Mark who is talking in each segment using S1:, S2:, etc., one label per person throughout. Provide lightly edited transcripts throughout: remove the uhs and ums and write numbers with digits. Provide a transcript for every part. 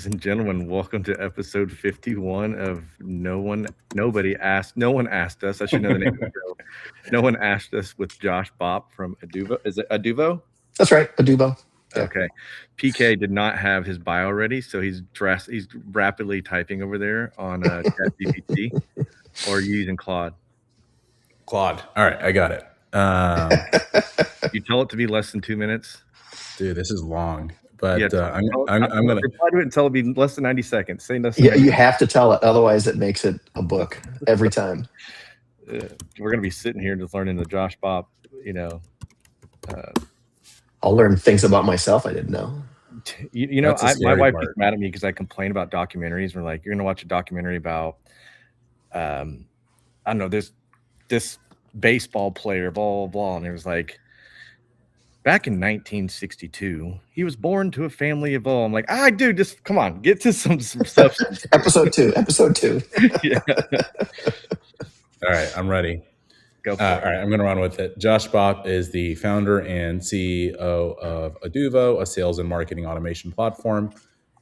S1: and gentlemen, welcome to episode 51 of No One Asked Us. I should know the name of the show. No One Asked Us with Josh Bopp from Aduvo. Is it Aduvo?
S2: That's right, Aduvo. Yeah.
S1: Okay. PK did not have his bio ready, so he's rapidly typing over there on ChatGPT, or are you using Claude?
S3: Claude. All right, I got it.
S1: You tell it to be less than 2 minutes.
S3: Dude, this is long, but
S1: Yeah,
S3: I'm gonna.
S1: reply to it and tell it to be less than 90 seconds. Say less than
S2: Yeah,
S1: 90
S2: you have to tell it, otherwise it makes it a book every time.
S1: We're gonna be sitting here just learning the Josh Bopp,
S2: I'll learn things about myself I didn't know.
S3: That's the
S1: my
S3: scary
S1: wife
S3: part.
S1: gets mad at me because I complain about documentaries. We're like, you're gonna watch a documentary about, I don't know, this baseball player, blah blah blah, and it was like, back in 1962, he was born to a family of all. I'm like, dude, just come on, get to some substance.
S2: Episode two.
S1: Yeah,
S3: All right, I'm ready.
S1: go for
S3: All
S1: it.
S3: right, I'm going to run with it. Josh Bopp is the founder and CEO of Aduvo, a sales and marketing automation platform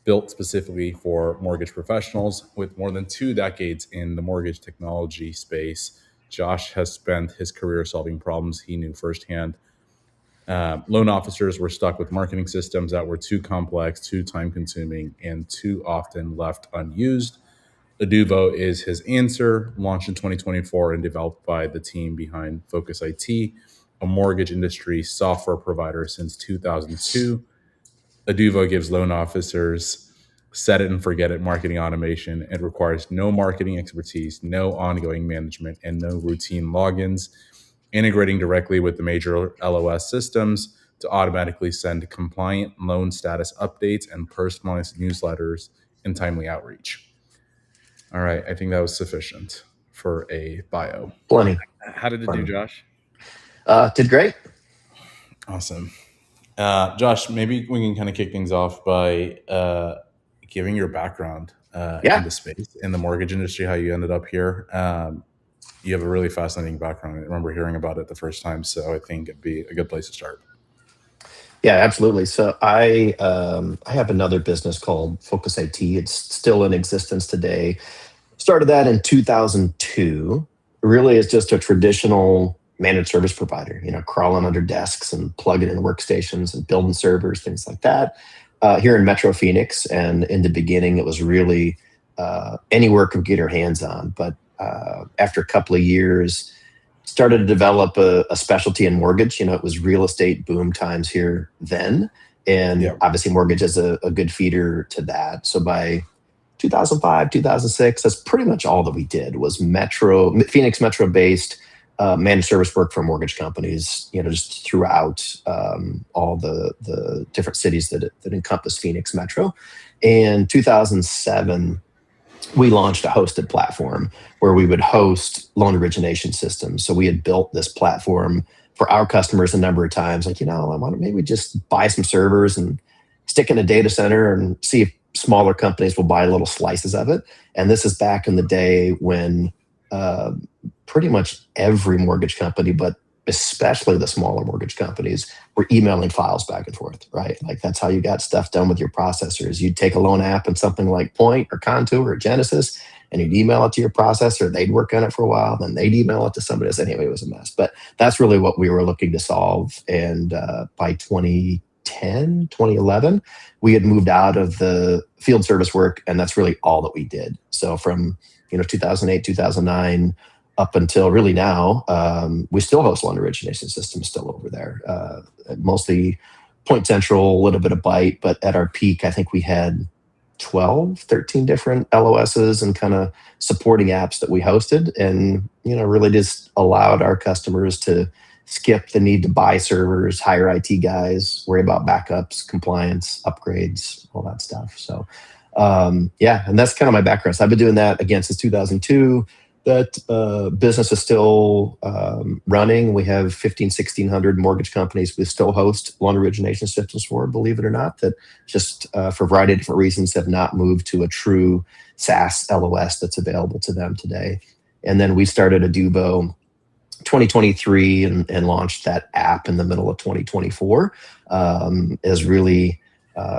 S3: built specifically for mortgage professionals. With more than 2 decades in the mortgage technology space, Josh has spent his career solving problems he knew firsthand. Loan officers were stuck with marketing systems that were too complex, too time consuming, and too often left unused. Aduvo is his answer, launched in 2024 and developed by the team behind Focus IT, a mortgage industry software provider since 2002. Aduvo gives loan officers set it and forget it marketing automation. It requires no marketing expertise, no ongoing management, and no routine logins, integrating directly with the major LOS systems to automatically send compliant loan status updates and personalized newsletters and timely outreach. All right, I think that was sufficient for a bio.
S2: Plenty.
S1: How did it do, Josh?
S2: Did great.
S3: Awesome. Josh, maybe we can kind of kick things off by giving your background
S2: Yeah.
S3: in the space, in the mortgage industry, how you ended up here. You have a really fascinating background. I remember hearing about it the first time, so I think it'd be a good place to start.
S2: Yeah, absolutely. So I have another business called Focus IT. It's still in existence today. Started that in 2002. Really, is just a traditional managed service provider. Crawling under desks and plugging in workstations and building servers, things like that. Here in Metro Phoenix, and in the beginning, it was really any work we could get our hands on. But after a couple of years, started to develop a specialty in mortgage. It was real estate boom times here then. And
S3: Yeah.
S2: obviously mortgage is a good feeder to that. So by 2005, 2006, that's pretty much all that we did was Phoenix Metro based managed service work for mortgage companies, just throughout all the different cities that encompass Phoenix Metro. In 2007, we launched a hosted platform where we would host loan origination systems. So we had built this platform for our customers a number of times. Like, I want to maybe just buy some servers and stick in a data center and see if smaller companies will buy little slices of it. And this is back in the day when pretty much every mortgage company, but especially the smaller mortgage companies, were emailing files back and forth, right? Like that's how you got stuff done with your processors. You'd take a loan app and something like Point or Contour or Genesis, and you'd email it to your processor. They'd work on it for a while, then they'd email it to somebody else. Anyway, it was a mess. But that's really what we were looking to solve. And by 2010, 2011, we had moved out of the field service work, and that's really all that we did. So from 2008, 2009, up until really now, we still host loan origination systems still over there. Mostly Point Central, a little bit of Byte, but at our peak, I think we had 12, 13 different LOSs and kind of supporting apps that we hosted, and really just allowed our customers to skip the need to buy servers, hire IT guys, worry about backups, compliance, upgrades, all that stuff. So yeah, and that's kind of my background. So I've been doing that again since 2002. That business is still running. We have 1,600 mortgage companies we still host loan origination systems for, believe it or not, that just for a variety of different reasons have not moved to a true SaaS LOS that's available to them today. And then we started Aduvo 2023 and launched that app in the middle of 2024 as really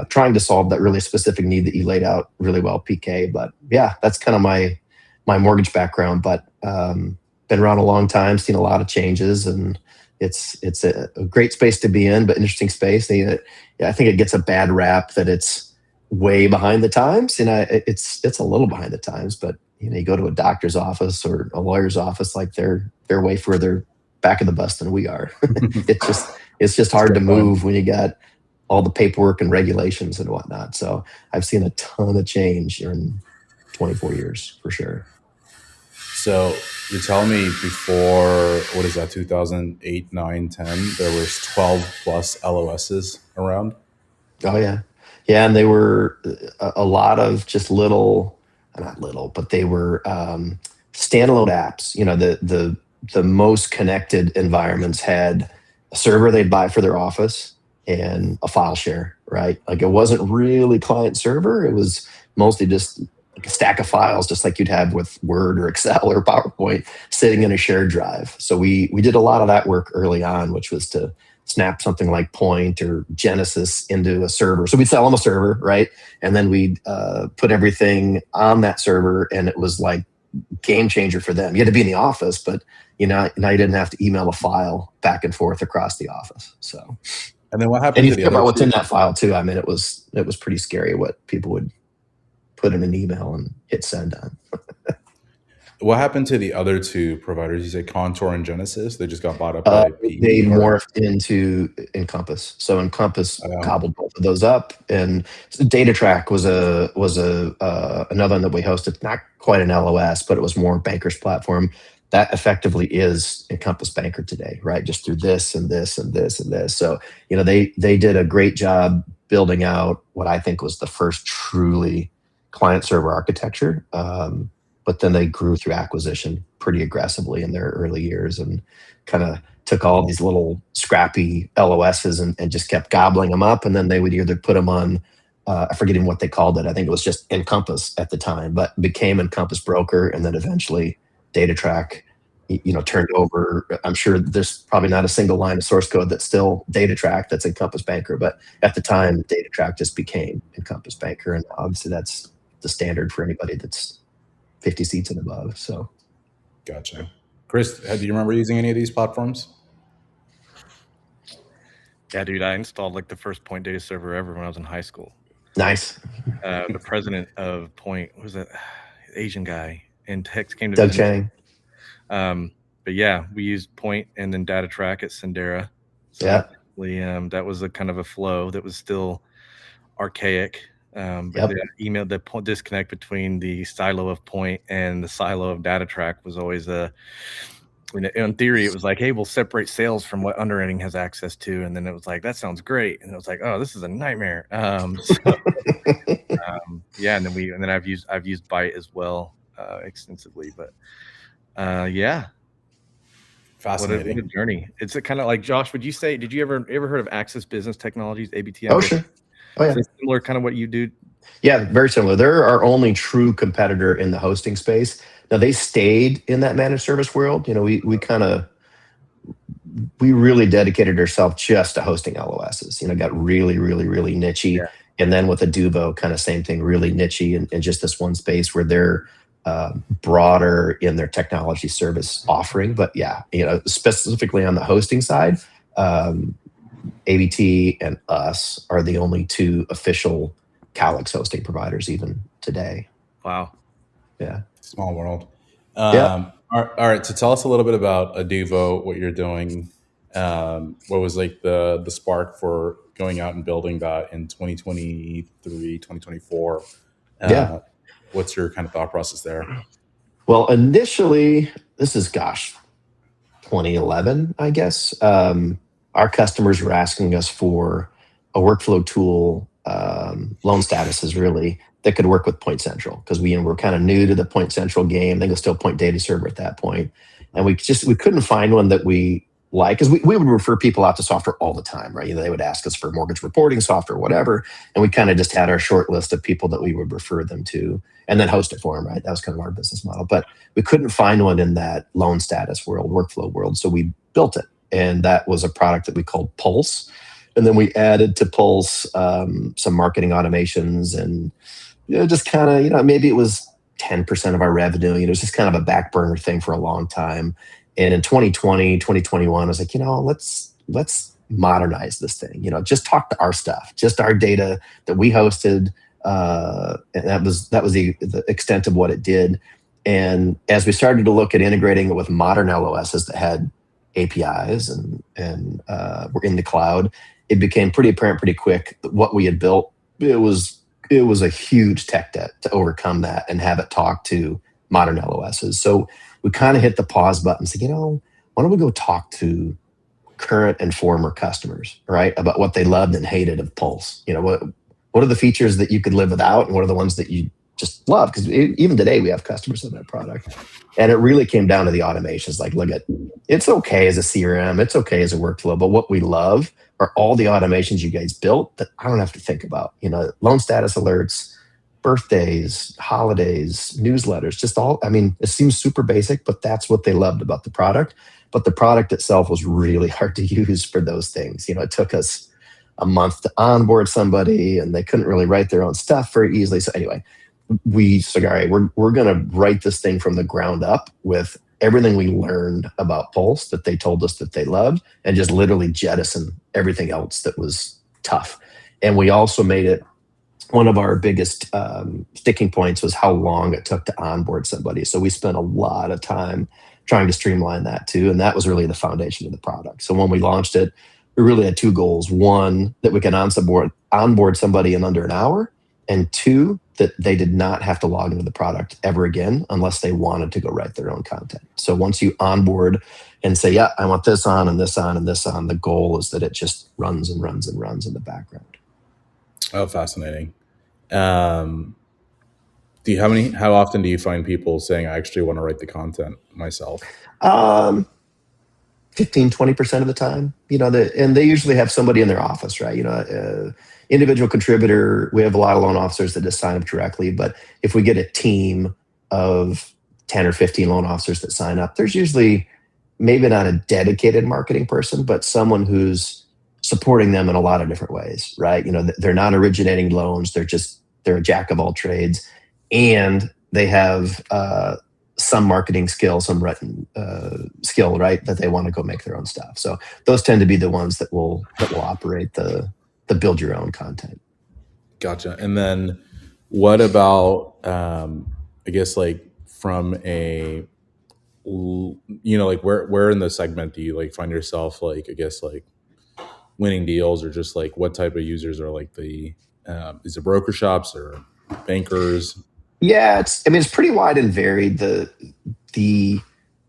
S2: trying to solve that really specific need that you laid out really well, PK. But yeah, that's kind of my mortgage background. But been around a long time, seen a lot of changes, and it's a great space to be in, but interesting space. I think it gets a bad rap that it's way behind the times. It's a little behind the times, but you go to a doctor's office or a lawyer's office, like they're way further back of the bus than we are. it's just hard to move when you got all the paperwork and regulations and whatnot. So I've seen a ton of change in 24 years for sure.
S3: So you're telling me before, what is that, 2008, 9, 10, there was 12 plus LOSs around?
S2: Oh yeah. Yeah. And they were a lot of just not little, but they were standalone apps. The most connected environments had a server they'd buy for their office and a file share, right? Like it wasn't really client server. It was mostly just like a stack of files, just like you'd have with Word or Excel or PowerPoint sitting in a shared drive. So we did a lot of that work early on, which was to snap something like Point or Genesis into a server. So we'd sell them a server, right? And then we'd put everything on that server, and it was like game changer for them. You had to be in the office, but now you didn't have to email a file back and forth across the office. So,
S3: and then what happened?
S2: And you think about what's in that file too. I mean, it was pretty scary what people would put in an email and hit send on.
S3: What happened to the other two providers? You said Contour and Genesis. They just got bought up by PE.
S2: They morphed into Encompass. So Encompass gobbled both of those up, and DataTrack was another one that we hosted. Not quite an LOS, but it was more bankers platform. That effectively is Encompass Banker today, right? Just through this and this and this and this. So they did a great job building out what I think was the first truly client server architecture. But then they grew through acquisition pretty aggressively in their early years and kind of took all these little scrappy LOSs and just kept gobbling them up. And then they would either put them on, I forget even what they called it. I think it was just Encompass at the time, but became Encompass Broker. And then eventually DataTrack, turned over. I'm sure there's probably not a single line of source code that's still DataTrack that's Encompass Banker. But at the time, DataTrack just became Encompass Banker. And obviously that's the standard for anybody that's 50 seats and above. So,
S3: gotcha. Chris, do you remember using any of these platforms?
S1: Yeah, dude, I installed like the first Point data server ever when I was in high school.
S2: Nice.
S1: The president of Point was that Asian guy, and Tex came to
S2: Doug
S1: visit.
S2: Chang.
S1: But yeah, we used Point and then DataTrack at Sendera. So that was a kind of a flow that was still archaic. But the disconnect between the silo of Point and the silo of DataTrack was always in theory, it was like, hey, we'll separate sales from what underwriting has access to. And then it was like, that sounds great. And it was like, oh, this is a nightmare. And then I've used Byte as well extensively. But fascinating. What a journey. It's a kind of like, Josh, did you ever heard of Access Business Technologies, ABTM?
S2: Oh, sure. Oh, yeah.
S1: Is it similar kind of what you do?
S2: Yeah, very similar. They're our only true competitor in the hosting space. Now, they stayed in that managed service world. We really dedicated ourselves just to hosting LOSs. Got really, really, really nichey. Yeah. And then with Aduvo, kind of same thing, really nichey in just this one space where they're broader in their technology service offering. But yeah, specifically on the hosting side, ABT and us are the only two official Calix hosting providers even today.
S1: Wow.
S2: Yeah.
S3: Small world. All right. So tell us a little bit about Aduvo, what you're doing. What was like the spark for going out and building that in 2023, 2024? What's your kind of thought process there?
S2: Well, initially, this is 2011, I guess. Our customers were asking us for a workflow tool, loan statuses really, that could work with Point Central, because we were kind of new to the Point Central game. I think it was still Point Data Server at that point. And we couldn't find one that we like, because we would refer people out to software all the time, right? They would ask us for mortgage reporting software, whatever. And we kind of just had our short list of people that we would refer them to and then host it for them, right? That was kind of our business model. But we couldn't find one in that loan status world, workflow world. So we built it. And that was a product that we called Pulse. And then we added to Pulse some marketing automations, and just kind of, maybe it was 10% of our revenue. It was just kind of a back burner thing for a long time. And in 2020, 2021, I was like, let's modernize this thing. Just talk to our stuff, just our data that we hosted. And that was the extent of what it did. And as we started to look at integrating it with modern LOSs that had APIs and were in the cloud, it became pretty apparent pretty quick that what we had built, it was a huge tech debt to overcome that and have it talk to modern LOSs. So we kind of hit the pause button and said, why don't we go talk to current and former customers, right, about what they loved and hated of Pulse? What are the features that you could live without, and what are the ones that you just love? Because even today we have customers of that product. And it really came down to the automations. Like, look, it's okay as a CRM, it's okay as a workflow, but what we love are all the automations you guys built that I don't have to think about. Loan status alerts, birthdays, holidays, newsletters, just all. I mean, it seems super basic, but that's what they loved about the product. But the product itself was really hard to use for those things. It took us a month to onboard somebody, and they couldn't really write their own stuff very easily. So anyway, we said, all right, we're going to write this thing from the ground up with everything we learned about Pulse that they told us that they loved, and just literally jettison everything else that was tough. And we also made it, one of our biggest sticking points was how long it took to onboard somebody. So we spent a lot of time trying to streamline that too. And that was really the foundation of the product. So when we launched it, we really had two goals. One, that we can onboard somebody in under an hour. And two, that they did not have to log into the product ever again unless they wanted to go write their own content. So once you onboard and say, yeah, I want this on and this on and this on, the goal is that it just runs and runs and runs in the background.
S3: Oh, fascinating. How often do you find people saying, I actually want to write the content myself?
S2: 15-20% of the time, and they usually have somebody in their office, right? Individual contributor. We have a lot of loan officers that just sign up directly, but if we get a team of 10 or 15 loan officers that sign up, there's usually maybe not a dedicated marketing person, but someone who's supporting them in a lot of different ways, right? They're not originating loans. They're a jack of all trades, and they have some marketing skill, some written skill, right, that they want to go make their own stuff. So those tend to be the ones that will operate the build your own content.
S3: Gotcha. And then what about, I guess, like from a, like where in the segment do you like find yourself, like, I guess, like winning deals, or just like what type of users are like is it broker shops or bankers?
S2: Yeah, it's pretty wide and varied. The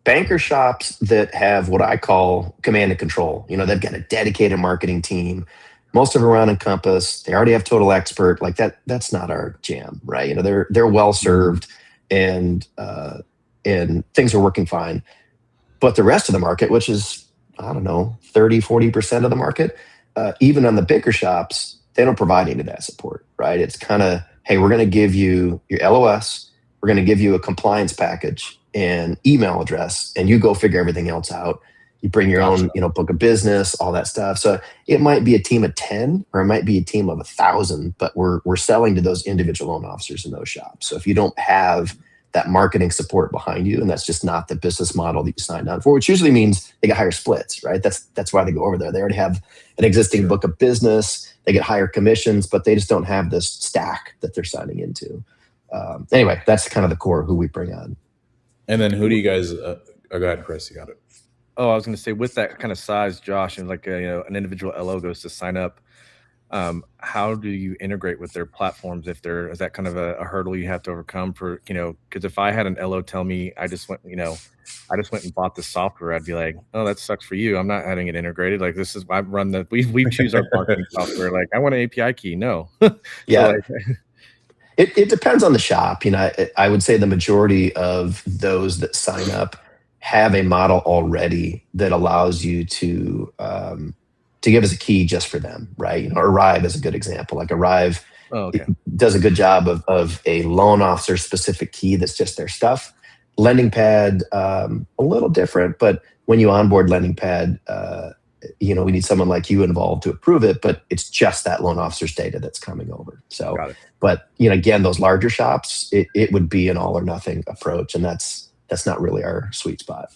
S2: banker shops that have what I call command and control, they've got a dedicated marketing team. Most of them are on Encompass. They already have Total Expert. Like that's not our jam, right? They're well served, and things are working fine. But the rest of the market, which is, I don't know, 30-40% of the market, even on the bigger shops, they don't provide any of that support, right? It's kind of, hey, we're going to give you your LOS, we're going to give you a compliance package and email address, and you go figure everything else out. You bring your own, book of business, all that stuff. So it might be a team of 10, or it might be a team of 1,000, but we're selling to those individual loan officers in those shops. So if you don't have that marketing support behind you, and that's just not the business model that you signed on for, which usually means they get higher splits, right? That's why they go over there. They already have an existing book of business. They get higher commissions, but they just don't have this stack that they're signing into. Anyway, that's kind of the core of who we bring on.
S3: And then who do you guys? Go ahead, Chris. You got it.
S1: Oh, I was going to say, with that kind of size, Josh, and like an individual LO goes to sign up, how do you integrate with their platforms? Is that kind of a hurdle you have to overcome for, because if I had an LO tell me I just went and bought the software, I'd be like, oh, that sucks for you. I'm not having it integrated. Like, this is, we choose our marketing software. Like, I want an API key. No.
S2: Yeah. So it depends on the shop. I would say the majority of those that sign up have a model already that allows you to give us a key just for them, right? Arrive is a good example. Like Arrive does a good job of a loan officer specific key that's just their stuff. Lending Pad, a little different, but when you onboard Lending Pad, we need someone like you involved to approve it, but it's just that loan officer's data that's coming over. So,
S1: Got it.
S2: but again, those larger shops, it would be an all or nothing approach, and that's not really our sweet spot.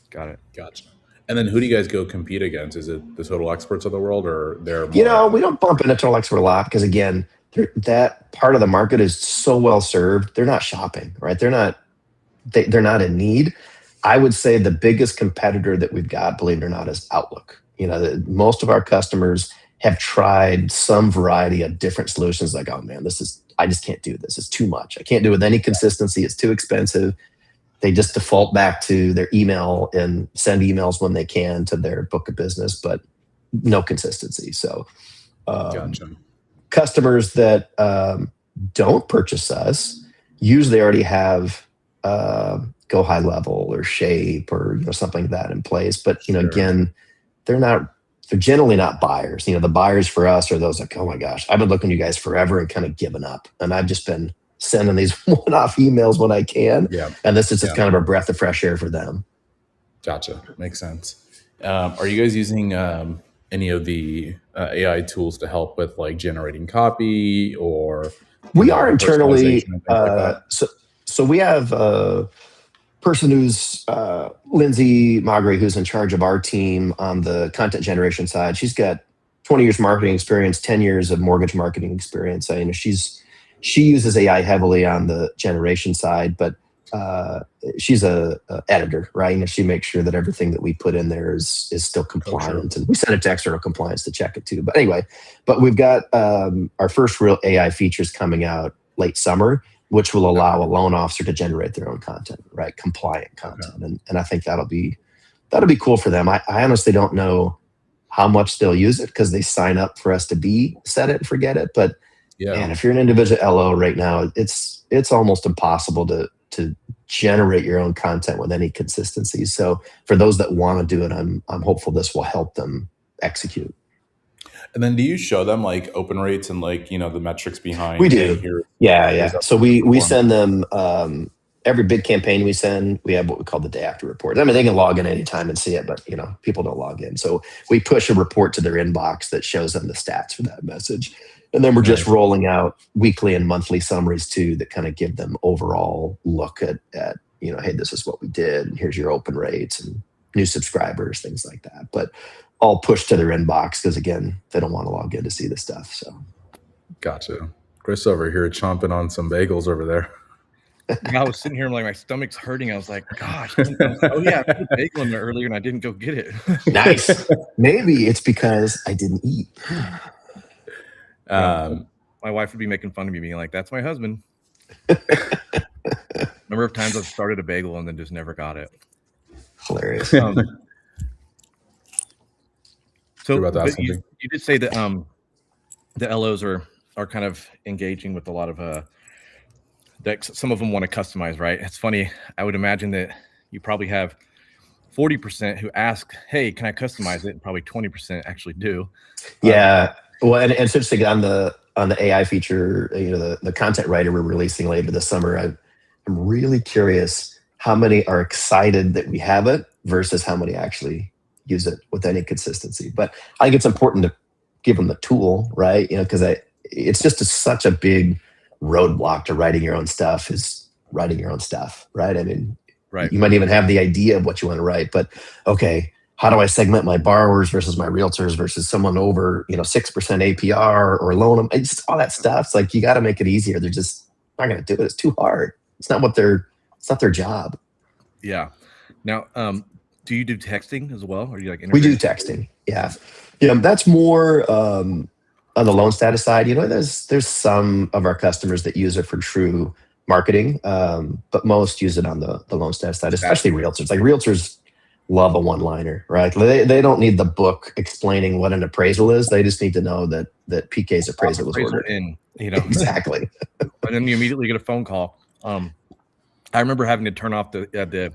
S1: Got it.
S3: Gotcha. And then who do you guys go compete against? Is it the total experts of the world, or they're more?
S2: We don't bump into total expert a lot because again, that part of the market is so well served. They're not shopping, right? They're not in need. I would say the biggest competitor that we've got, believe it or not, is Outlook. Most of our customers have tried some variety of different solutions. Like, oh man, I just can't do this. It's too much. I can't do it with any consistency. It's too expensive. They just default back to their email and send emails when they can to their book of business, but no consistency. So,
S3: Gotcha.
S2: customers that don't purchase us usually already have Go High Level or Shape or something like that in place. But
S3: Sure.
S2: again, they're generally not buyers. The buyers for us are those like, oh my gosh, I've been looking at you guys forever and kind of given up, and I've just been sending these one-off emails when I can.
S3: Yeah.
S2: And this is just kind of a breath of fresh air for them.
S3: Gotcha. Makes sense. Are you guys using any of the AI tools to help with like generating copy or
S2: we are internally
S3: personalization and things like that?
S2: so we have a person who's Lindsay Magri, who's in charge of our team on the content generation side. She's got 20 years marketing experience, 10 years of mortgage marketing experience. She uses AI heavily on the generation side, but she's a editor, right? She makes sure that everything that we put in there is still compliant, and we send it to external compliance to check it too. But anyway, we've got our first real AI features coming out late summer, which will allow a loan officer to generate their own content, right? Compliant content, and I think that'll be cool for them. I honestly don't know how much they'll use it because they sign up for us to be set it and forget it, but. Yeah. And if you're an individual LO right now, it's almost impossible to generate your own content with any consistency. So for those that want to do it, I'm hopeful this will help them execute.
S3: And then do you show them like open rates and like, the metrics behind?
S2: We do. Yeah. So we send them every big campaign we send, we have what we call the day after report. I mean, they can log in anytime and see it, but people don't log in. So we push a report to their inbox that shows them the stats for that message. And then we're just rolling out weekly and monthly summaries too that kind of give them overall look at hey, this is what we did, and here's your open rates and new subscribers, things like that. But all pushed to their inbox because again, they don't want to log in to see the stuff. So
S3: gotcha. Chris over here chomping on some bagels over there.
S1: I was sitting here like my stomach's hurting. I was like, gosh, I put a bagel in there earlier and I didn't go get it.
S2: Nice. Maybe it's because I didn't eat.
S1: My wife would be making fun of me, being like, "That's my husband." Number of times I've started a bagel and then just never got it.
S2: Hilarious.
S1: So you did say that the LOs are kind of engaging with a lot of that some of them want to customize, right? It's funny. I would imagine that you probably have 40% who ask, "Hey, can I customize it?" And probably 20% actually do.
S2: Yeah. Well, and it's interesting on the AI feature, the content writer we're releasing later this summer. I'm really curious how many are excited that we have it versus how many actually use it with any consistency. But I think it's important to give them the tool, right? Because it's just such a big roadblock to writing your own stuff is writing your own stuff, right? I mean,
S1: right.
S2: You might even have the idea of what you want to write, but okay, how do I segment my borrowers versus my realtors versus someone over 6% APR or loan them? It's all that stuff. It's like you got to make it easier. They're just not going to do it. It's too hard. It's not their job.
S1: Yeah. Now, do you do texting as well? Or you
S2: we do texting? Yeah. That's more on the loan status side. There's some of our customers that use it for true marketing, but most use it on the loan status side, especially realtors. Like realtors love a one-liner, right? They don't need the book explaining what an appraisal is. They just need to know that PK's appraisal was ordered. Exactly.
S1: And then you immediately get a phone call. I remember having to turn off the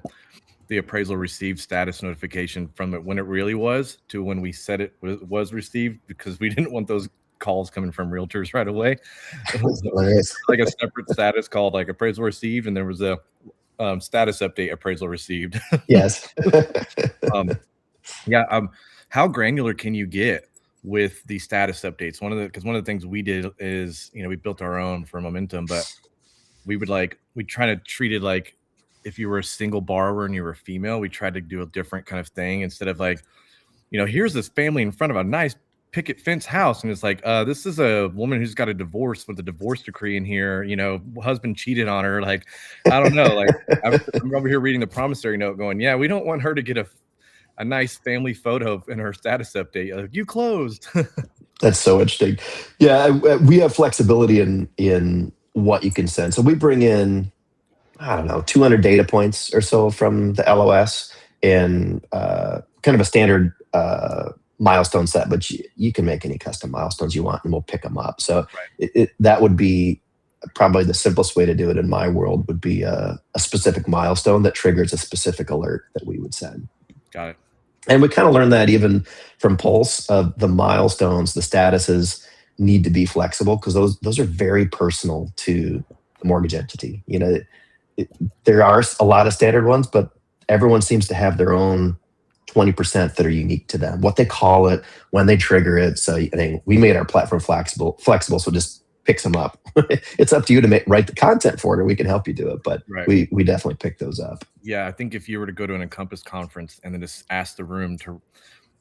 S1: appraisal received status notification from when it really was to when we said it was received, because we didn't want those calls coming from realtors right away. It was like a separate status called like appraisal received, and there was a status update appraisal received.
S2: Yes.
S1: how granular can you get with the status updates? One of the things we did is, we built our own for Momentum, but we try to treat it like if you were a single borrower and you were a female, we tried to do a different kind of thing instead of like, here's this family in front of a nice picket fence house, and it's like, this is a woman who's got a divorce with a divorce decree in here. Husband cheated on her. Like, I don't know. Like, I'm over here reading the promissory note, going, yeah, we don't want her to get a nice family photo in her status update. Like, you closed.
S2: That's so interesting. Yeah, we have flexibility in what you can send. So we bring in, I don't know, 200 data points or so from the LOS, and kind of a standard milestone set, but you can make any custom milestones you want and we'll pick them up. So that would be probably the simplest way to do it in my world, would be a specific milestone that triggers a specific alert that we would send.
S1: Got it.
S2: And we kind of learned that even from Pulse, the milestones, the statuses need to be flexible, because those are very personal to the mortgage entity. There are a lot of standard ones, but everyone seems to have their own 20% that are unique to them, what they call it, when they trigger it. So we made our platform flexible, so it just picks them up. It's up to you to write the content for it, or we can help you do it. But we definitely pick those up.
S1: Yeah, I think if you were to go to an Encompass conference and then just ask the room to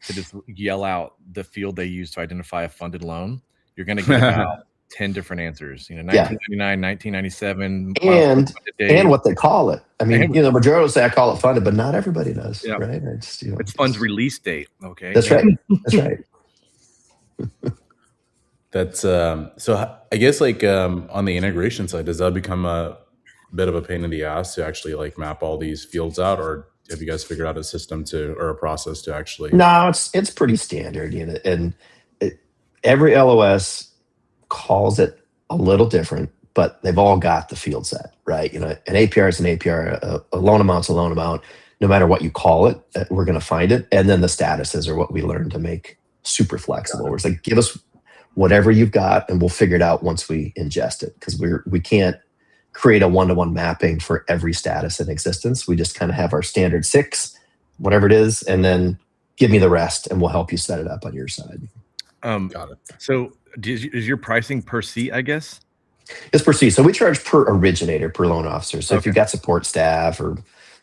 S1: just yell out the field they use to identify a funded loan, you're going to get about 10 different answers. 1999, 1997,
S2: and what they call it. I mean, majority will say I call it funded, but not everybody does. Yeah. Right?
S1: It's fund's release date. Okay.
S2: That's right. That's right.
S3: That's so I guess like on the integration side, does that become a bit of a pain in the ass to actually like map all these fields out, or have you guys figured out a system or a process to actually?
S2: No, it's pretty standard, and every LOS calls it a little different, but they've all got the field set, right? An APR is an APR, a loan amount's a loan amount. No matter what you call it, we're going to find it. And then the statuses are what we learned to make super flexible. Where it's like, give us whatever you've got, and we'll figure it out once we ingest it, because we can't create a one-to-one mapping for every status in existence. We just kind of have our standard 6, whatever it is, and then give me the rest, and we'll help you set it up on your side.
S1: Got it. So is your pricing per seat, I guess?
S2: It's per seat. So we charge per originator, per loan officer. So if you've got support staff or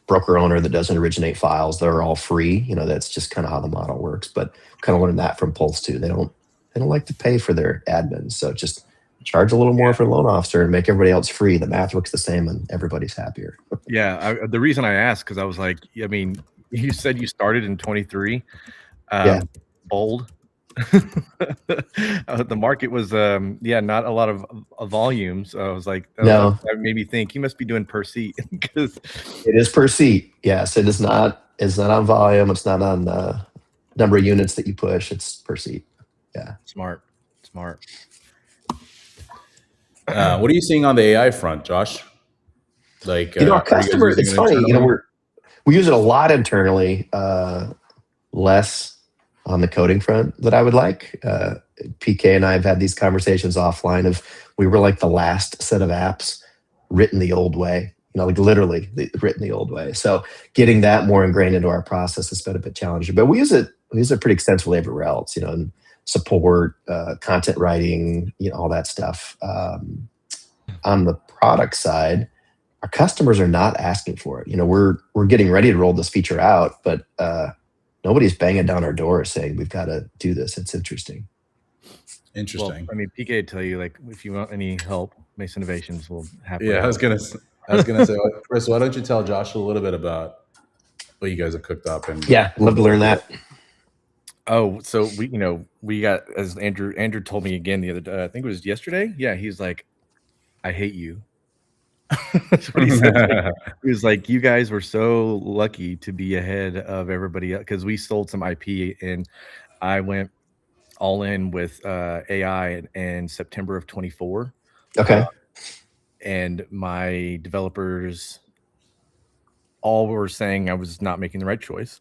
S2: broker owner that doesn't originate files, they're all free. That's just kind of how the model works. But kind of learned that from Pulse too. They don't like to pay for their admins. So just charge a little more for a loan officer and make everybody else free. The math looks the same and everybody's happier.
S1: Yeah. The reason I asked, because I was like, I mean, you said you started in 23. Bold. The market was not a lot of volume. So I was like,
S2: no,
S1: that made me think you must be doing per seat, because
S2: it is per seat. Yes, it is not. It's not on volume. It's not on the number of units that you push. It's per seat. Yeah,
S1: smart.
S3: What are you seeing on the AI front, Josh? Like,
S2: our customer. It's funny. We use it a lot internally. Less on the coding front that I would like. PK and I have had these conversations offline of, we were like the last set of apps written the old way, like literally written the old way. So getting that more ingrained into our process has been a bit challenging, but we use it pretty extensively everywhere else, in support, content writing, all that stuff. On the product side, our customers are not asking for it. We're getting ready to roll this feature out, but nobody's banging down our door saying we've got to do this. It's interesting.
S3: Well,
S1: I mean, PK would tell you, like, if you want any help, Mace Innovations will happily.
S3: Yeah, I was gonna say, Chris, why don't you tell Josh a little bit about what you guys have cooked up? And
S2: I'd love to learn that.
S1: Oh, so we got, as Andrew told me again the other day, I think it was yesterday. Yeah, he's like, I hate you. That's what he said. He was like, you guys were so lucky to be ahead of everybody else, because we sold some IP and I went all in with AI in September of 24.
S2: Okay.
S1: And my developers all were saying I was not making the right choice.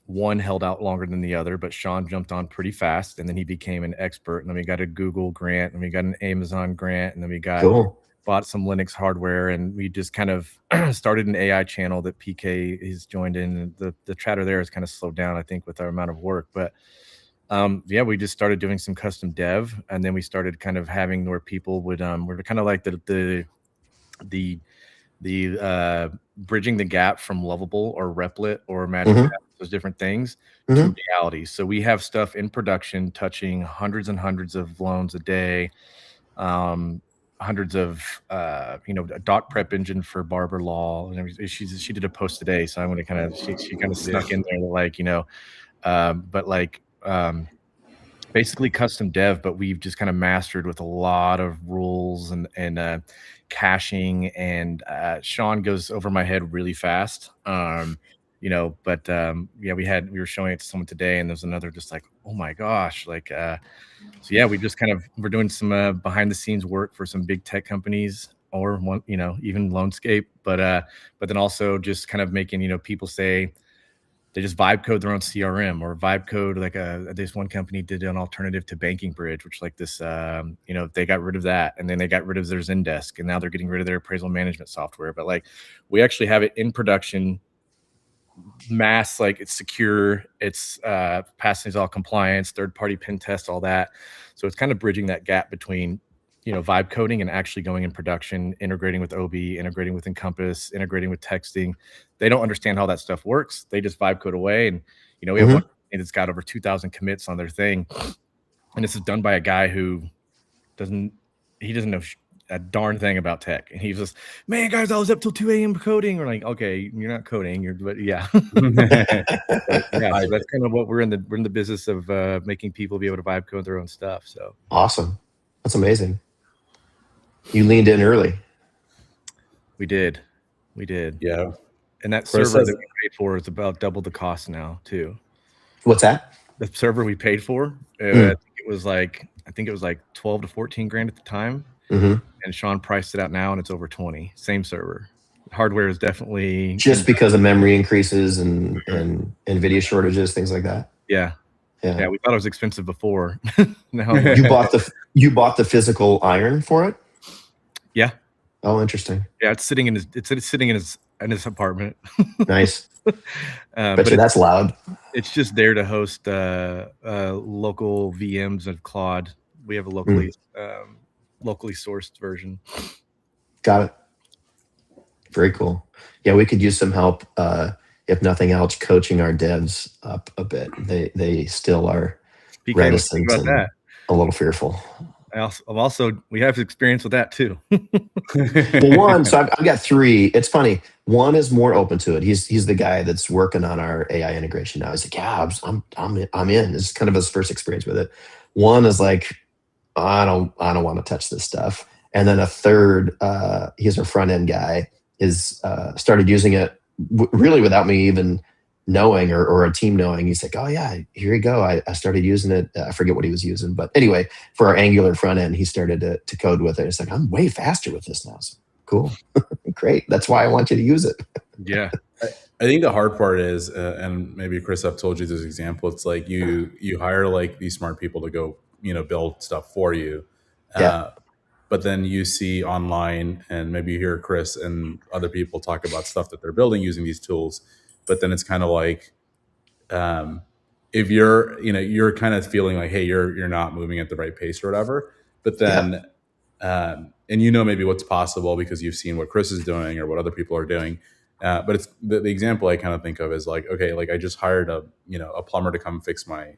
S1: One held out longer than the other, but Sean jumped on pretty fast, and then he became an expert. And then we got a Google grant, and we got an Amazon grant, and then we got bought some Linux hardware, and we just kind of started an AI channel that PK has joined in. The chatter there has kind of slowed down, I think, with our amount of work. But yeah, we just started doing some custom dev, and then we started kind of having where people would we're kind of like the bridging the gap from Lovable or Replit or Magic
S2: Mhm.
S1: Apps, those different things to
S2: Mhm.
S1: reality. So we have stuff in production touching hundreds and hundreds of loans a day, hundreds of a dot prep engine for Barber Law. And she did a post today, so I'm going to kind of she kind of snuck in there like but like basically custom dev, but we've just kind of mastered with a lot of rules and caching, and Sean goes over my head really fast. But yeah, we were showing it to someone today, and there's another just like, oh my gosh, like so yeah, we're doing some behind the scenes work for some big tech companies, or one, even Loanscape, but then also just kind of making, people say they just vibe code their own CRM, or vibe code like this one company did an alternative to Banking Bridge, which like this, they got rid of that, and then they got rid of their Zendesk, and now they're getting rid of their appraisal management software. But like, we actually have it in production, mass, like it's secure, it's passing all compliance, third-party pen test, all that. So it's kind of bridging that gap between vibe coding and actually going in production, integrating with OB, integrating with Encompass, integrating with texting. They don't understand how that stuff works. They just vibe code away. And we have one that's got over 2,000 commits on their thing, and this is done by a guy who doesn't know a darn thing about tech. And he's just, man, guys, I was up till 2 a.m. coding. We're like, okay, you're not coding, but yeah. But yeah, so that's kind of what we're in the business of, making people be able to vibe code their own stuff. So
S2: Awesome. That's amazing. You leaned in early.
S1: we did.
S3: Yeah.
S1: And that server that we paid for is about double the cost now too.
S2: What's that?
S1: The server we paid for, I think it was like 12 to 14 grand at the time.
S2: Mm-hmm.
S1: And Sean priced it out now, and it's over 20. Same server. Hardware is definitely
S2: Just because of memory increases and NVIDIA shortages, things like that.
S1: Yeah.
S2: Yeah.
S1: We thought it was expensive before. Now
S2: you bought the physical iron for it?
S1: Yeah.
S2: Oh, interesting.
S1: Yeah, it's sitting in his apartment.
S2: Nice.
S1: But
S2: that's loud.
S1: It's just there to host local VMs of Claude. We have a locally sourced version.
S2: Got it. Very cool. Yeah, we could use some help, if nothing else, coaching our devs up a bit. They still are
S1: PK,
S2: reticent
S1: about
S2: and
S1: that?
S2: A little fearful.
S1: We have experience with that too.
S2: Well, so I've got three. It's funny. One is more open to it. He's the guy that's working on our AI integration now. He's like, yeah, I'm in. It's kind of his first experience with it. One is like, I don't want to touch this stuff. And then a third, he's our front end guy, is started using it really without me even knowing or a team knowing. He's like, oh yeah, here you go. I started using it. I forget what he was using, but anyway, for our Angular front end, he started to code with it. It's like, I'm way faster with this now. So, cool. Great. That's why I want you to use it.
S1: Yeah.
S3: I think the hard part is, and maybe Chris, I've told you this example. It's like you hire like these smart people to go, build stuff for you.
S2: Yeah.
S3: But then you see online, and maybe you hear Chris and other people talk about stuff that they're building using these tools. But then it's kind of like, if you're kind of feeling like, hey, you're not moving at the right pace or whatever. But then, and maybe what's possible because you've seen what Chris is doing or what other people are doing. But it's the example I kind of think of is like, okay, like I just hired a plumber to come fix my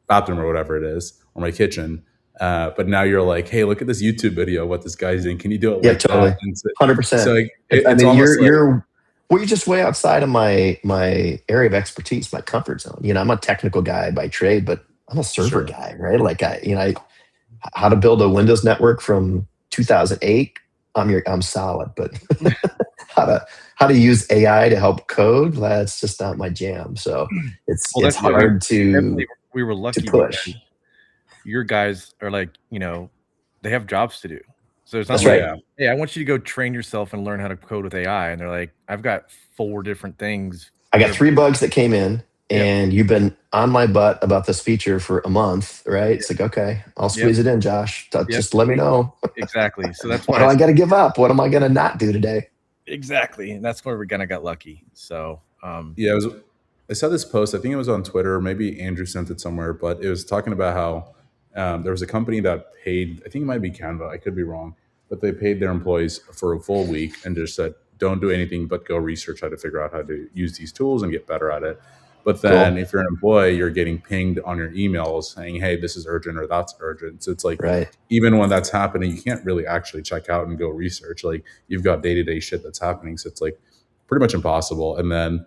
S3: bathroom or whatever it is, or my kitchen. But now you're like, hey, look at this YouTube video of what this guy's doing. Can you do it?
S2: Yeah,
S3: like
S2: totally. 100%.
S3: So
S2: you're just way outside of my area of expertise, my comfort zone. I'm a technical guy by trade, but I'm a server guy, right? Like how to build a Windows network from 2008. I'm solid, but how to use AI to help code, that's just not my jam. So it's hard to.
S1: We were lucky
S2: to push.
S1: Your guys are like, they have jobs to do. So it's not
S2: That's
S1: like,
S2: right.
S1: hey, I want you to go train yourself and learn how to code with AI. And they're like, I've got 4 different things.
S2: I got 3 bugs that came in. and you've been on my butt about this feature for a month, right?
S1: Yep.
S2: It's like, okay, I'll
S1: Yep.
S2: squeeze it in, Josh.
S1: Yep.
S2: Just let me know.
S1: Exactly. So that's
S2: What
S1: why
S2: do
S1: it's
S2: I got to give up? What am I going to not do today?
S1: exactly, and that's where we kind of got lucky. So
S3: Yeah, I saw this post. I think it was on Twitter. Maybe Andrew sent it somewhere, but it was talking about how there was a company that paid. I think it might be Canva. I could be wrong, but they paid their employees for a full week and just said, "Don't do anything but go research how to figure out how to use these tools and get better at it." But then,
S2: Cool.
S3: if you're an employee, you're getting pinged on your emails saying, "Hey, this is urgent" or "That's urgent." So it's like,
S2: Right.
S3: even when that's happening, you can't really actually check out and go research. Like, you've got day to day shit that's happening, so it's like pretty much impossible. And then,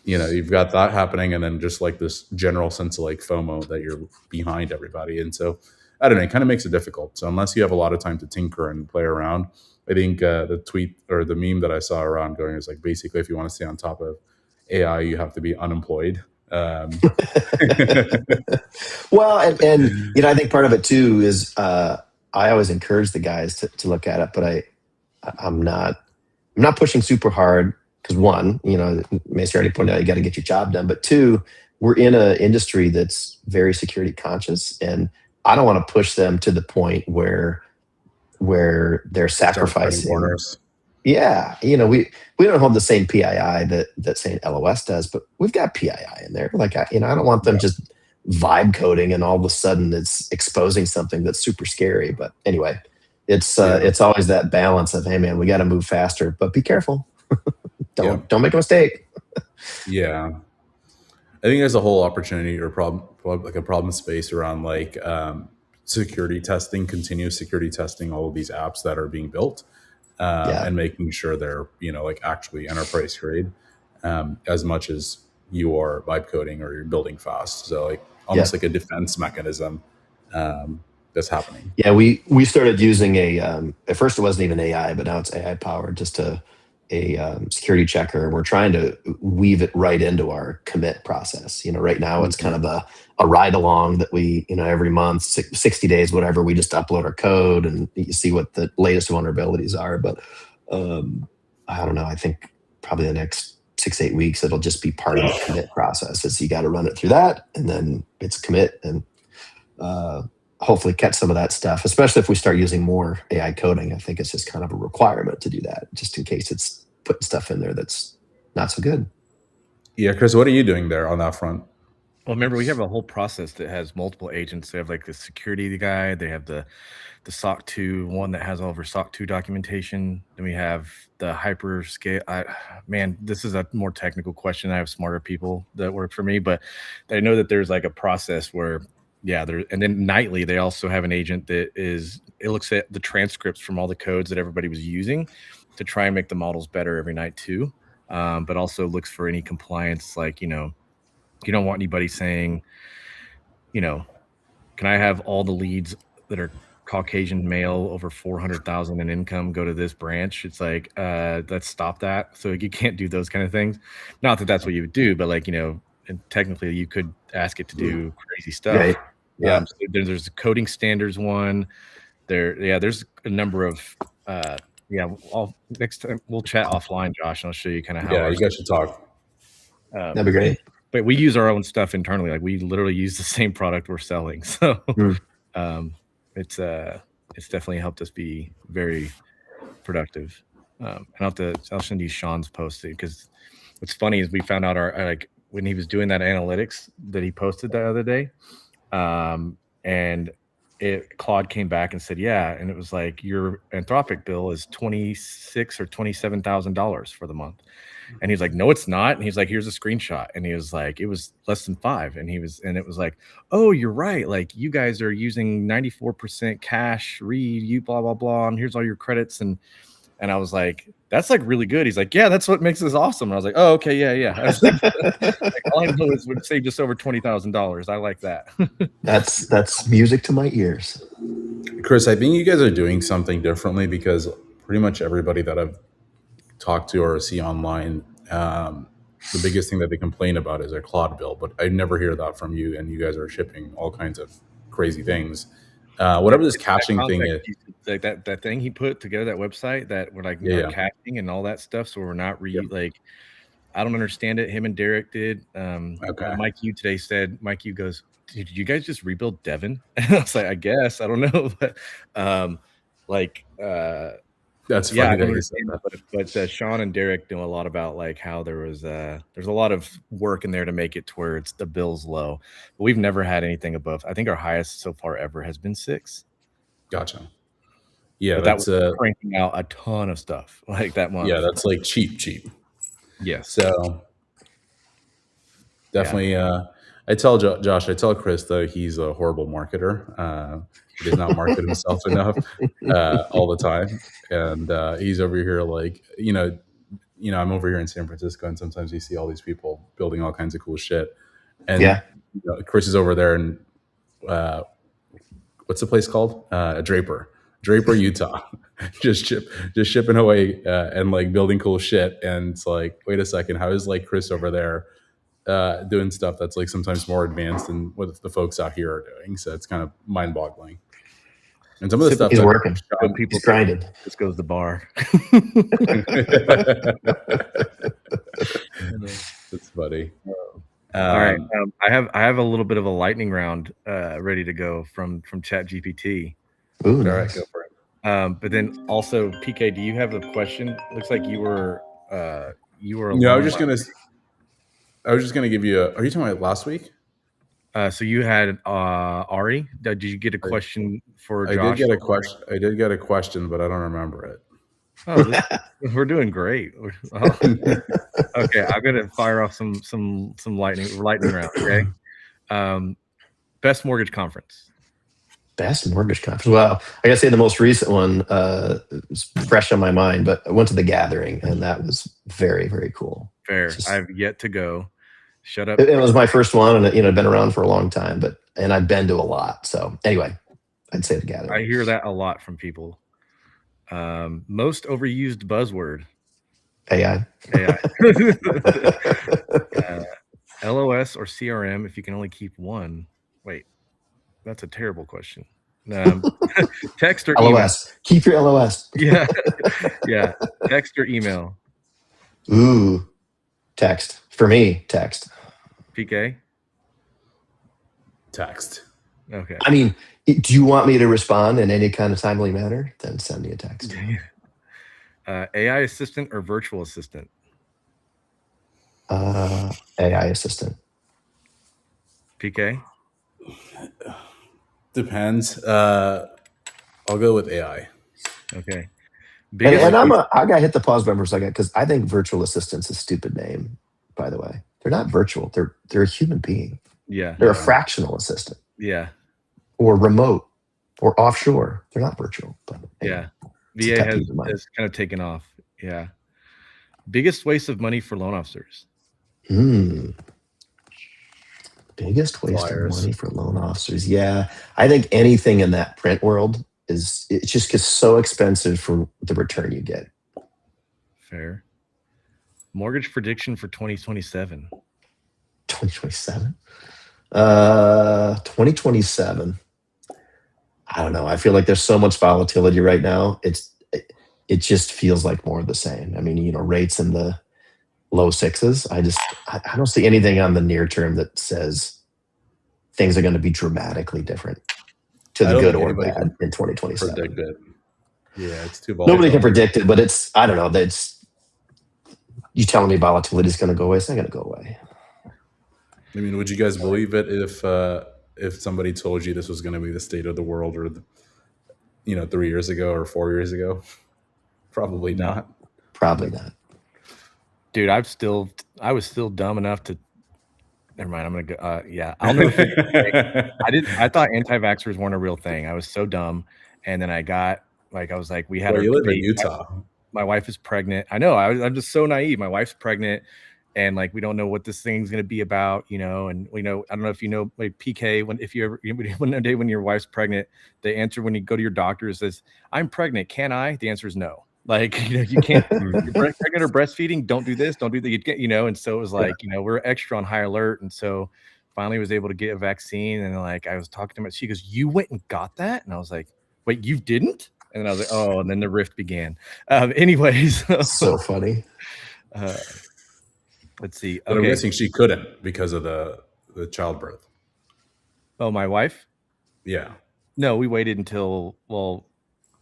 S3: you've got that happening, and then just like this general sense of like FOMO that you're behind everybody. And so, I don't know, it kind of makes it difficult. So unless you have a lot of time to tinker and play around, I think the tweet or the meme that I saw around going is like, basically, if you want to stay on top of AI, you have to be unemployed.
S2: Well, and I think part of it too is I always encourage the guys to look at it, but I'm not pushing super hard because one, Macy already pointed out you got to get your job done, but two, we're in an industry that's very security conscious, and I don't want to push them to the point where they're
S3: Start cutting
S2: sacrificing.
S3: corners.
S2: Yeah, we don't hold the same PII that St. LOS does, but we've got PII in there. Like I don't want them
S3: Yeah.
S2: just vibe coding and all of a sudden it's exposing something that's super scary. But anyway,
S3: Yeah.
S2: it's always that balance of, hey man, we got to move faster, but be careful.
S3: Yeah.
S2: Don't make a mistake.
S3: Yeah. I think there's a whole opportunity or like a problem space around like security testing, continuous security testing, all of these apps that are being built,
S2: Yeah,
S3: and making sure they're like actually enterprise grade, as much as you are vibe coding or you're building fast. So like
S2: yeah.
S3: almost like a defense mechanism that's happening.
S2: Yeah, we started using at first it wasn't even AI, but now it's AI powered, just a security checker. We're trying to weave it right into our commit process. Right now it's kind
S3: Mhm.
S2: of a ride along that we, every month, 60 days, whatever, we just upload our code and you see what the latest vulnerabilities are. But I don't know. I think probably the next 6, 8 weeks, it'll just be part of the commit process. Is you got to run it through that, and then it's commit, and uh, hopefully catch some of that stuff, especially if we start using more AI coding. I think it's just kind of a requirement to do that, just in case it's putting stuff in there that's not so good.
S3: Yeah, Chris, what are you doing there on that front?
S1: well, remember we have a whole process that has multiple agents. They have like the security guy, they have the SOC 2 one that has all of our SOC 2 documentation. Then we have the hyperscale. Man, this is a more technical question. I have smarter people that work for me, but I know that there's like a process where, yeah, there. And then nightly, they also have an agent that it looks at the transcripts from all the codes that everybody was using to try and make the models better every night too. But also looks for any compliance, like, you don't want anybody saying, can I have all the leads that are Caucasian male over 400,000 in income go to this branch? It's like, let's stop that. So you can't do those kind of things. Not that that's what you would do, but like, and technically you could ask it to do crazy stuff.
S2: Right. Yeah.
S1: So there's a coding standards one there. Yeah, there's a number of, yeah, next time we'll chat offline, Josh, and I'll show you kind of how
S3: Yeah, you
S1: ours,
S3: guys should talk.
S2: That'd be great.
S1: but we use our own stuff internally. Like we literally use the same product we're selling. So,
S2: Mm.
S1: it's definitely helped us be very productive. And I'll send you Sean's post because what's funny is we found out like when he was doing that analytics that he posted the other day, and Claude came back and said, yeah, and it was like your Anthropic bill is $26,000 or $27,000 for the month. And he's like, no, it's not. And he's like, here's a screenshot. And he was like, it was less than 5. And it was like, oh, you're right. Like you guys are using 94% cash read, you blah, blah, blah. And here's all your credits. And I was like, that's like really good. He's like, yeah, that's what makes this awesome. And I was like, oh, okay. Yeah. I was like, all I know is would save just over $20,000. I like that.
S2: That's music to my ears.
S3: Chris, I think you guys are doing something differently because pretty much everybody that I've talked to or see online, the biggest thing that they complain about is their cloud bill. But I never hear that from you, and you guys are shipping all kinds of crazy things. Whatever this caching thing is,
S1: like that thing he put together, that website that we're like
S3: yeah,
S1: caching and all that stuff. So we're not
S3: Yep.
S1: like I don't understand it. Him and Derek did.
S3: Okay.
S1: Mike Yu today said, Mike Yu goes, "Did you guys just rebuild Devon?" And I was like, I guess. I don't know. But
S3: That's
S1: yeah, I
S3: funny
S1: don't
S3: that he said
S1: understand.
S3: that.
S1: But Sean and Derek know a lot about like how there's a lot of work in there to make it to where it's the bill's low. But we've never had anything above. I think our highest so far ever has been 6.
S3: Gotcha. Yeah,
S1: But that
S3: that's
S1: was cranking out a ton of stuff like that month.
S3: yeah, that's like cheap.
S1: Yes.
S3: So definitely, I tell Josh, I tell Chris though he's a horrible marketer. He does not market himself enough all the time, and he's over here like I'm over here in San Francisco, and sometimes you see all these people building all kinds of cool shit, and Chris is over there, and what's the place called? Draper, Utah, just shipping away and like building cool shit, and it's like, wait a second, how is like Chris over there doing stuff that's like sometimes more advanced than what the folks out here are doing? So it's kind of mind-boggling. And some of the stuff
S2: he's working.
S1: People
S2: he's grinding.
S1: This goes the bar.
S3: That's funny.
S1: All right, I have a little bit of a lightning round ready to go from ChatGPT.
S2: Ooh,
S3: All
S2: nice.
S3: right, go for it.
S1: But then also, PK, do you have a question? Looks like you were.
S3: No, I was just gonna give you. Are you talking about last week?
S1: So you had Ari. Did you get a question for Josh?
S3: I did get a question, but I don't remember it.
S1: Oh, we're doing great. Okay, I'm gonna fire off some lightning round. Okay. Best mortgage conference.
S2: Best mortgage conference. Well, I gotta say the most recent one is fresh on my mind, but I went to the Gathering, and that was very, very cool.
S1: Fair. I've yet to go. Shut up.
S2: It was my first one, and it'd been around for a long time, and I've been to a lot. So anyway, I'd say the Gathering.
S1: I hear that a lot from people. Most overused buzzword.
S2: AI.
S1: LOS or CRM if you can only keep one. Wait, that's a terrible question. Text or
S2: LOS.
S1: email?
S2: Keep your LOS.
S1: Yeah. Text or email?
S2: Ooh, text. For me, text.
S1: PK?
S3: Text.
S1: Okay.
S2: I mean, do you want me to respond in any kind of timely manner? Then send me a text.
S1: AI assistant or virtual assistant?
S2: AI assistant.
S1: PK?
S3: Depends. I'll go with AI.
S1: Okay.
S2: And I got to hit the pause button for a second because I think virtual assistant's a stupid name, by the way. They're not virtual. They're a human being.
S1: Yeah.
S2: They're a fractional assistant.
S1: Yeah.
S2: Or remote or offshore. They're not virtual. But
S1: anyway, VA has kind of taken off. Yeah. Biggest waste of money for loan officers?
S2: Biggest waste of money for loan officers. Yeah. I think anything in that print world it just gets so expensive for the return you get.
S1: Fair. Mortgage prediction for 2027.
S2: 2027? 2027. I don't know. I feel like there's so much volatility right now. It just feels like more of the same. I mean, rates in the low 6s. I don't see anything on the near term that says things are going to be dramatically different to the good or bad in 2027.
S3: Predict it. Yeah, it's too volatile.
S2: Nobody can predict it, but I don't know. You telling me volatility is going to go away? It's not going to go away.
S3: I mean, would you guys believe it if somebody told you this was going to be the state of the world, or 3 years ago or 4 years ago? Probably not.
S2: Probably not.
S1: Dude, I was still dumb enough to. Never mind. I'm gonna go. Yeah, I'll never forget. I thought anti-vaxxers weren't a real thing. I was so dumb, and then I was like, we had.
S3: You live in Utah.
S1: My wife is pregnant. I know. I'm just so naive. My wife's pregnant, and like we don't know what this thing's gonna be about, and I don't know if like PK one day when your wife's pregnant, the answer when you go to your doctor says, "I'm pregnant. Can I?" The answer is no. Like, you can't. You're pregnant or breastfeeding. Don't do this. Don't do that. You get, and so it was like, we're extra on high alert, and so finally was able to get a vaccine, and like I was talking to her, she goes, "You went and got that?" And I was like, "Wait, you didn't?" And then I was like, "Oh," and then the rift began. Anyways,
S2: so funny.
S1: Let's see.
S3: But I'm
S1: Okay.
S3: guessing she couldn't because of the childbirth.
S1: Oh, my wife?
S3: Yeah.
S1: No, we waited until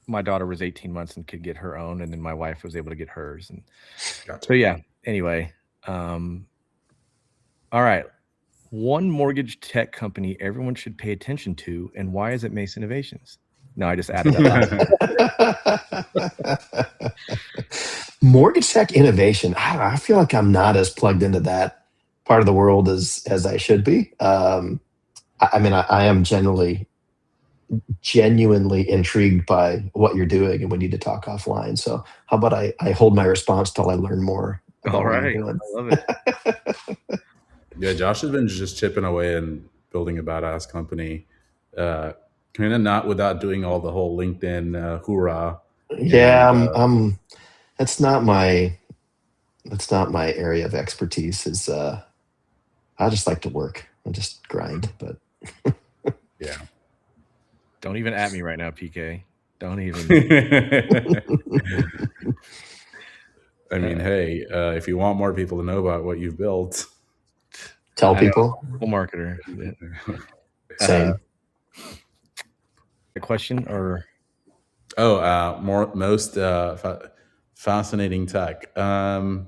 S1: my daughter was 18 months and could get her own, and then my wife was able to get hers. And
S3: Gotcha.
S1: so yeah. Anyway, all right. One mortgage tech company everyone should pay attention to, and why is it Mace Innovations? No, I just added that up.
S2: Mortgage tech innovation. I feel like I'm not as plugged into that part of the world as I should be. I mean, I am genuinely intrigued by what you're doing, and we need to talk offline. So how about I hold my response till I learn more
S1: All
S2: about what you're
S1: right.
S2: doing?
S1: I love it.
S3: Yeah, Josh has been just chipping away and building a badass company, kind of not without doing all the whole LinkedIn hoorah.
S2: Yeah,
S3: And
S2: that's not my area of expertise. Is I just like to work and just grind, but
S3: yeah.
S1: Don't even at me right now, PK. Don't even.
S3: I mean, hey, if you want more people to know about what you've built,
S2: tell
S1: I know,
S2: people.
S1: full marketer.
S2: Same.
S1: A question or
S3: most fascinating tech.
S1: oh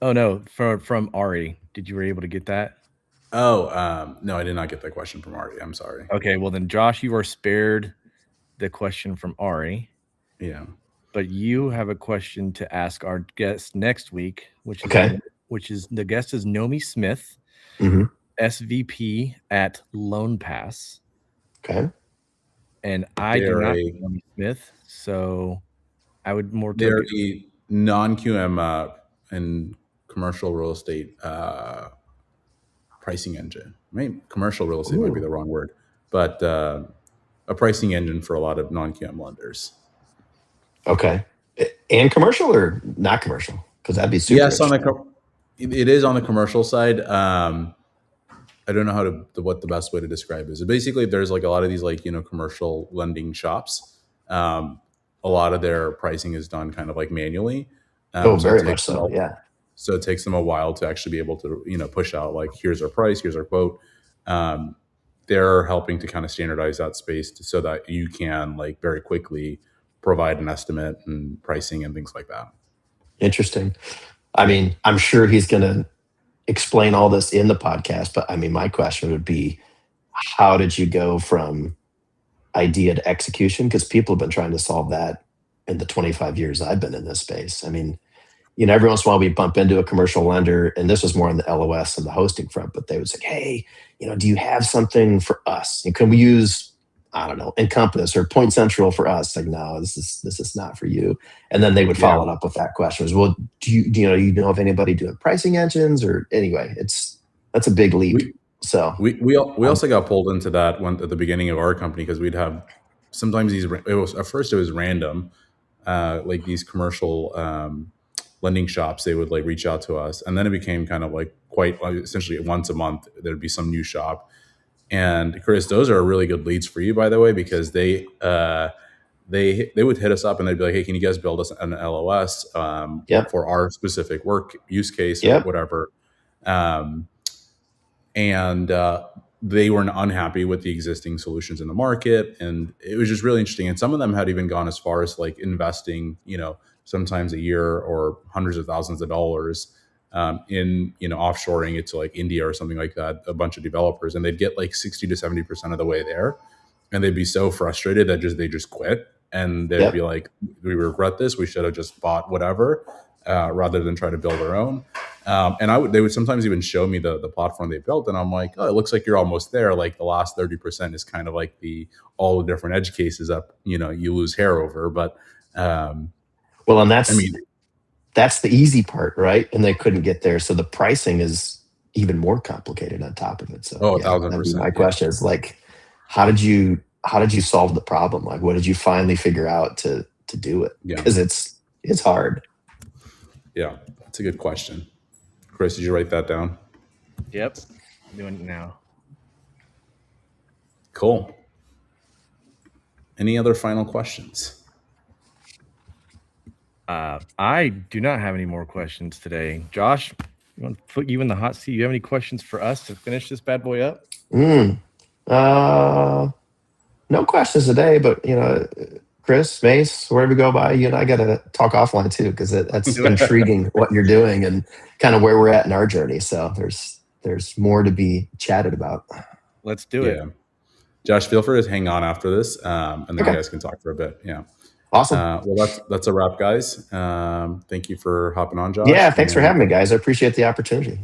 S1: no, from Ari. Did you were able to get that?
S3: No, I did not get that question from Ari. I'm sorry.
S1: Okay, well then, Josh, you are spared the question from Ari.
S3: Yeah.
S1: But you have a question to ask our guest next week, which is the guest is Nomi Smith, SVP at Lone Pass.
S2: Okay.
S1: And I do not know Nomi Smith, so I would more.
S3: They're a non-QM and commercial real estate pricing engine. Maybe commercial real estate might be the wrong word, but a pricing engine for a lot of non-QM lenders.
S2: Okay. And commercial or not commercial? Because that'd be super.
S3: Yes, it is on the commercial side. I don't know what the best way to describe is. Basically, there's like a lot of these commercial lending shops. A lot of their pricing is done kind of like manually.
S2: Very much so. Yeah.
S3: So it takes them a while to actually be able to push out like, here's our price, here's our quote. They're helping to kind of standardize that space so that you can like very quickly provide an estimate and pricing and things like that.
S2: Interesting. I mean, I'm sure he's going to explain all this in the podcast, but I mean, my question would be, how did you go from idea to execution? Because people have been trying to solve that in the 25 years I've been in this space. I mean, every once in a while we bump into a commercial lender, and this was more on the LOS and the hosting front, but they would say, hey, do you have something for us? And can we use, I don't know, Encompass or Point Central for us? Like, no, this is not for you. And then they would follow it up with that question: was, well, do you know of anybody doing pricing engines? Or anyway, that's a big leap.
S3: We also got pulled into that one at the beginning of our company, because we'd have sometimes at first it was random, like these commercial lending shops, they would like reach out to us, and then it became kind of like quite essentially once a month there'd be some new shop. And Chris, those are really good leads for you, by the way, because they would hit us up and they'd be like, hey, can you guys build us an LOS for our specific work use case or whatever. And they were unhappy with the existing solutions in the market, and it was just really interesting. And some of them had even gone as far as like investing, sometimes a year or hundreds of thousands of dollars in offshoring it to like India or something like that. A bunch of developers, and they'd get like 60 to 70% of the way there, and they'd be so frustrated that they just quit, and they'd be like, we regret this. We should have just bought whatever rather than try to build our own. And they would sometimes even show me the platform they built, and I'm like, oh, it looks like you're almost there. Like the last 30% is kind of like all the different edge cases up, you lose hair over. But
S2: well, and that's the easy part, right? And they couldn't get there, so the pricing is even more complicated on top of it. So
S3: 1,000%.
S2: That'd be my question is like, how did you solve the problem? Like, what did you finally figure out to do it? Because it's hard.
S3: Yeah, that's a good question. Chris, did you write that down?
S1: Yep. I'm doing it now.
S3: Cool. Any other final questions?
S1: I do not have any more questions today. Josh, you want to put you in the hot seat? You have any questions for us to finish this bad boy up?
S2: No questions today, but Chris, Mace, wherever we go by, you and I got to talk offline too, because that's intriguing what you're doing and kind of where we're at in our journey. So there's more to be chatted about.
S1: Let's do it.
S3: Josh, feel free to hang on after this, and then you guys can talk for a bit. Yeah.
S2: Awesome.
S3: Well, that's a wrap, guys. Thank you for hopping on, Josh.
S2: Yeah, thanks for having me, guys. I appreciate the opportunity.